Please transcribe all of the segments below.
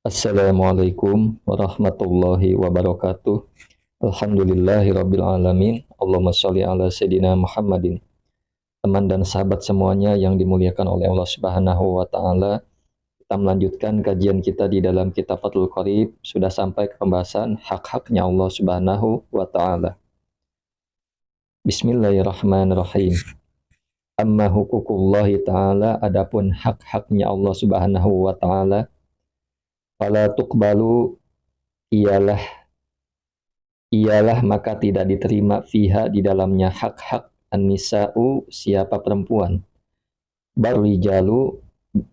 Assalamualaikum warahmatullahi wabarakatuh. Alhamdulillahirabbil alamin. Allahumma shalli ala sayidina Muhammadin. Teman dan sahabat semuanya yang dimuliakan oleh Allah Subhanahu wa taala, kita melanjutkan kajian kita di dalam kitab Fathul Qorib. Sudah sampai ke pembahasan hak-haknya Allah Subhanahu wa taala. Bismillahirrahmanirrahim. Amma huququllahi taala, adapun hak-haknya Allah Subhanahu wa taala, fala tuqbalu, ialah maka tidak diterima fiha di dalamnya hak-hak an-nisa'u, siapa perempuan, barrijalu,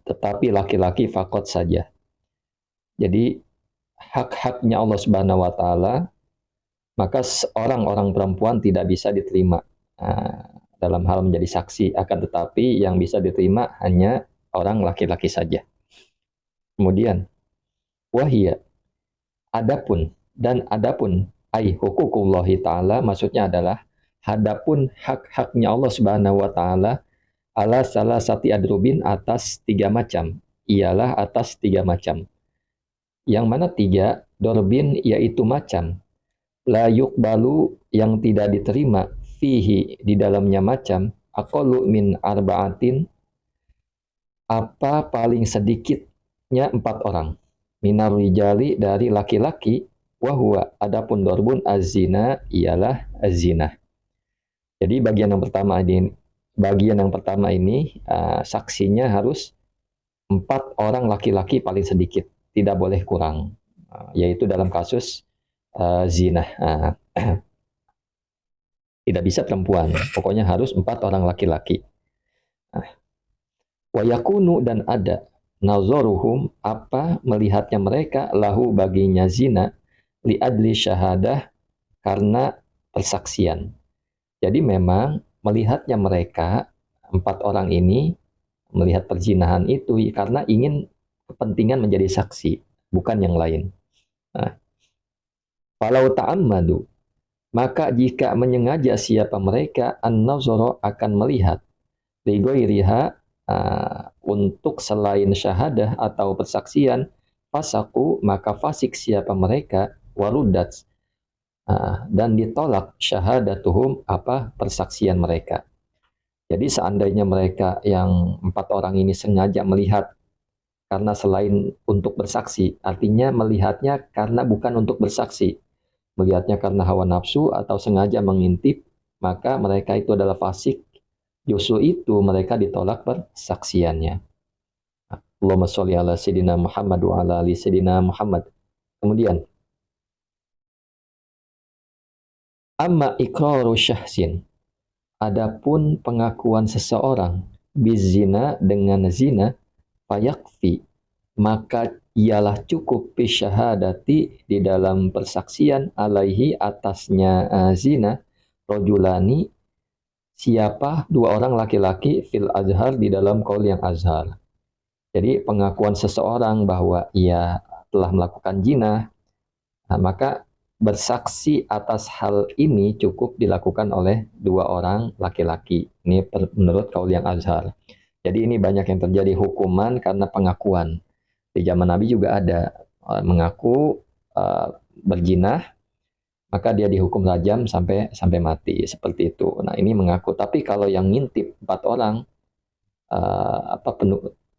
tetapi laki-laki fakot saja. Jadi hak-haknya Allah Subhanahu wa taala, maka orang-orang perempuan tidak bisa diterima dalam hal menjadi saksi, akan tetapi yang bisa diterima hanya orang laki-laki saja. Kemudian wahia, adapun ai hukukullahi ta'ala, maksudnya adalah hadapun hak-haknya Allah Subhanahu wa taala, ala salah sati adrubin, atas tiga macam, ialah atas tiga macam. Yang mana tiga? Dorbin, yaitu macam, la yuqbalu, yang tidak diterima, fihi, di dalamnya macam, aqallu min arba'atin, apa paling sedikitnya 4 orang, minar rijali, dari laki-laki, wahwa, adapun dorbun azina, ialah azina. Jadi bagian yang pertama ini saksinya harus 4 orang laki-laki paling sedikit, tidak boleh kurang, yaitu dalam kasus zina. Tidak bisa perempuan, pokoknya harus 4 orang laki-laki. Wa yakunu, dan ada, nazaruhum, apa melihatnya mereka, lahu, baginya zina, li adli syahadah, karena persaksian. Jadi memang melihatnya mereka 4 orang ini melihat perzinahan itu karena ingin kepentingan menjadi saksi, bukan yang lain. Falau ta'ammadu, maka jika menyengaja siapa mereka, an-nazara, akan melihat, li ghairiha, untuk selain syahadah atau persaksian, fasaku, maka fasik siapa mereka, warudat, dan ditolak syahadatuhum, persaksian mereka. Jadi seandainya mereka yang 4 orang ini sengaja melihat karena selain untuk bersaksi, artinya melihatnya karena bukan untuk bersaksi, melihatnya karena hawa nafsu atau sengaja mengintip, maka mereka itu adalah fasik. Justru itu mereka ditolak persaksiannya. Allahumma sholli ala sayidina Muhammad wa ala ali sayidina Muhammad. Kemudian amma iqraru syahsin, adapun pengakuan seseorang, bizina, dengan zina, fayakfi, maka ialah cukup, bisyahadati, di dalam persaksian, alaihi, atasnya zina, rojulani, siapa 2 orang laki-laki, fil azhar, di dalam qaul yang azhar. Jadi pengakuan seseorang bahwa ia telah melakukan zina, maka bersaksi atas hal ini cukup dilakukan oleh 2 orang laki-laki. Ini menurut qaul yang azhar. Jadi ini banyak yang terjadi hukuman karena pengakuan. Di zaman Nabi juga ada mengaku berzina, maka dia dihukum rajam sampai mati, seperti itu. Nah, ini mengaku. Tapi kalau yang ngintip 4 orang,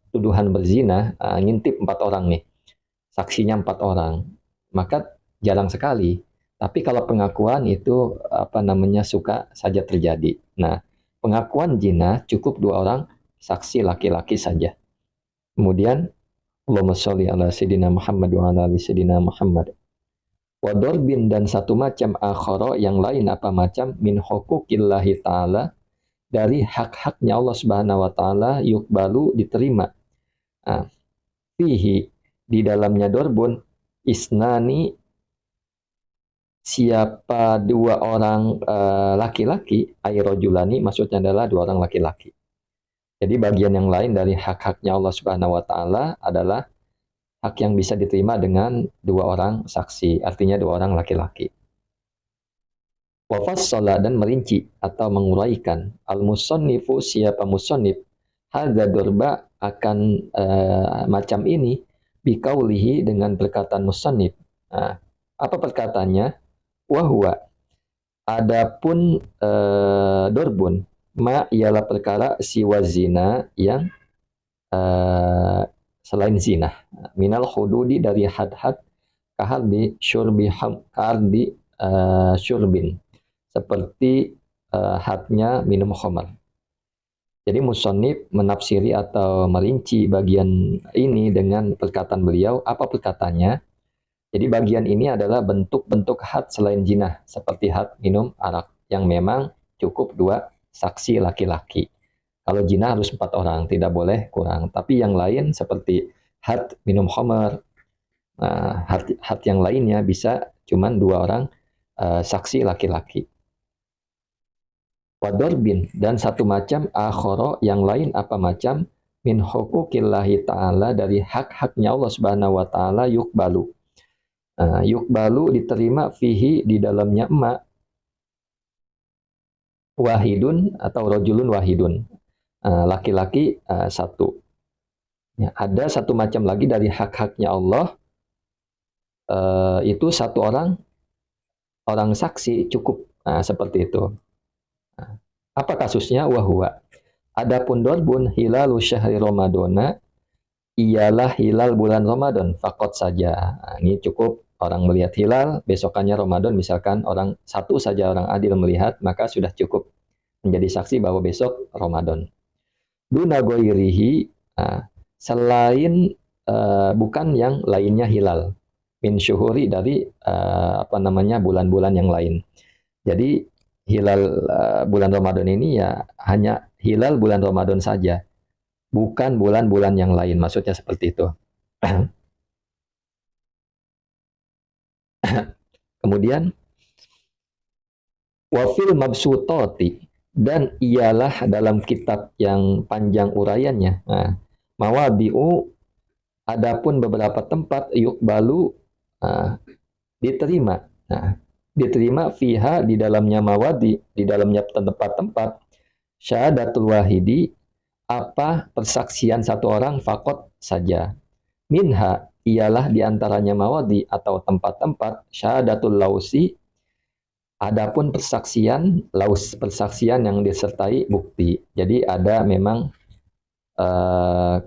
tuduhan berzina, ngintip 4 orang nih, saksinya 4 orang, maka jarang sekali. Tapi kalau pengakuan itu suka saja terjadi. Nah, pengakuan zina cukup 2 orang saksi laki-laki saja. Kemudian Allahumma sholli ala sayidina Muhammad wa ala ali sayidina Muhammad. Wa dorbin, dan satu macam, akhara, yang lain, macam, min huquqillahi ta'ala, dari hak-haknya Allah Subhanahu wa taala, yukbalu, diterima, fihi, di dalamnya dorbun, isnani, siapa 2 orang laki-laki, ayrojulani, maksudnya adalah 2 orang laki-laki. Jadi bagian yang lain dari hak-haknya Allah Subhanahu wa taala adalah hak yang bisa diterima dengan 2 orang saksi, artinya 2 orang laki-laki. Wa fassala, dan merinci atau menguraikan, al-musannifu, siapa musannif, hadza dorba, akan macam ini, Biqaulihi dengan perkataan musannif. Nah, apa perkataannya? Wahwa adapun dorbun ma ialah perkara siwa zina yang selain zina. Minal hududi dari had-had kahal di syurbi kahal di syurbin seperti hadnya minum khamar. Jadi musonib menafsiri atau merinci bagian ini dengan perkataan beliau. Apa perkataannya? Jadi bagian ini adalah bentuk-bentuk had selain zina, seperti had minum arak, yang memang cukup 2 saksi laki-laki. Kalau zina harus 4 orang, tidak boleh kurang. Tapi yang lain seperti had minum khamar, had yang lainnya bisa cuma 2 orang saksi laki-laki. Wadorbin, dan satu macam akhoro yang lain apa macam min hukukillahi ta'ala dari hak-haknya Allah subhanahu wa ta'ala yukbalu. Yukbalu diterima fihi di dalamnya emak wahidun atau rojulun wahidun, laki-laki satu. Ya, ada satu macam lagi dari hak-haknya Allah, itu satu orang saksi cukup, seperti itu. Apa kasusnya? Wahwa adapun dorbun hilalu syahri Ramadana ialah hilal bulan Ramadan fakot saja. Ini cukup orang melihat hilal, besokannya Ramadan, misalkan orang satu saja orang adil melihat, maka sudah cukup menjadi saksi bahwa besok Ramadan. Duna goirihi, selain bukan yang lainnya hilal, min syuhuri dari bulan-bulan yang lain. Jadi hilal bulan Ramadan ini ya hanya hilal bulan Ramadan saja, bukan bulan-bulan yang lain, maksudnya seperti itu. Kemudian wafil mabsutoti, dan ialah dalam kitab yang panjang uraiannya. Mawadi'u, adapun beberapa tempat yukbalu, diterima. Diterima fiha di dalamnya mawadi, di dalamnya tempat-tempat syahadatul wahidi, apa persaksian satu orang fakot saja. Minha ialah diantaranya mawadi atau tempat-tempat syahadatul lausi, adapun persaksian laus, persaksian yang disertai bukti. Jadi ada memang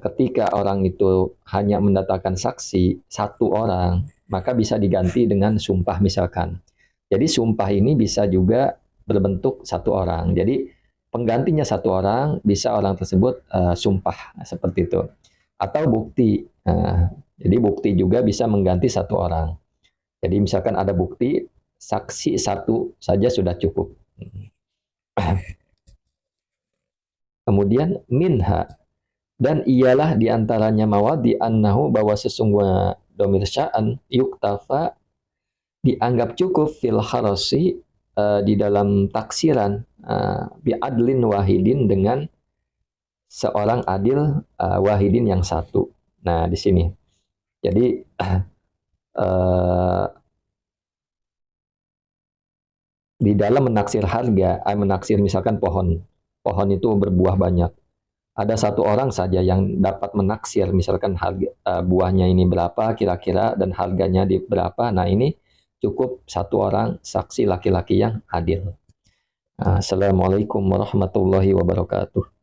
ketika orang itu hanya mendatangkan saksi satu orang, maka bisa diganti dengan sumpah misalkan. Jadi sumpah ini bisa juga berbentuk satu orang. Jadi penggantinya satu orang, bisa orang tersebut sumpah seperti itu. Atau bukti. Jadi bukti juga bisa mengganti satu orang. Jadi misalkan ada bukti, saksi satu saja sudah cukup. Kemudian minha, dan ialah diantaranya mawadi annahu, bahwa sesungguhnya domir sya'an yuktafa, dianggap cukup fil harasi, di dalam taksiran, bi adlin wahidin, dengan seorang adil wahidin yang satu. Nah di sini jadi di dalam menaksir harga, menaksir misalkan pohon itu berbuah banyak. Ada satu orang saja yang dapat menaksir, misalkan harga buahnya ini berapa kira-kira dan harganya di berapa. Nah ini cukup satu orang saksi laki-laki yang adil. Assalamualaikum warahmatullahi wabarakatuh.